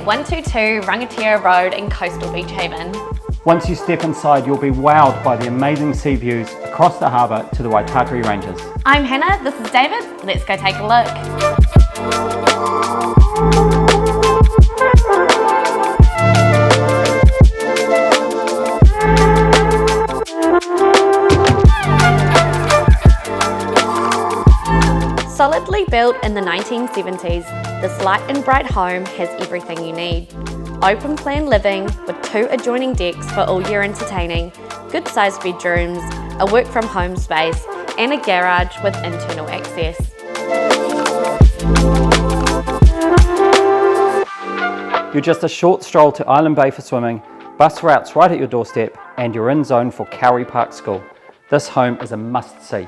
at 122 Rangatira Road in coastal Beach Haven. Once you step inside, you'll be wowed by the amazing sea views across the harbour to the Waitakere Ranges. I'm Hannah, this is David. Let's go take a look. Solidly built in the 1970s, this light and bright home has everything you need. Open plan living with 2 adjoining decks for all your entertaining, good sized bedrooms, a work from home space and a garage with internal access. You're just a short stroll to Island Bay for swimming, bus routes right at your doorstep, and you're in zone for Kauri Park School. This home is a must-see.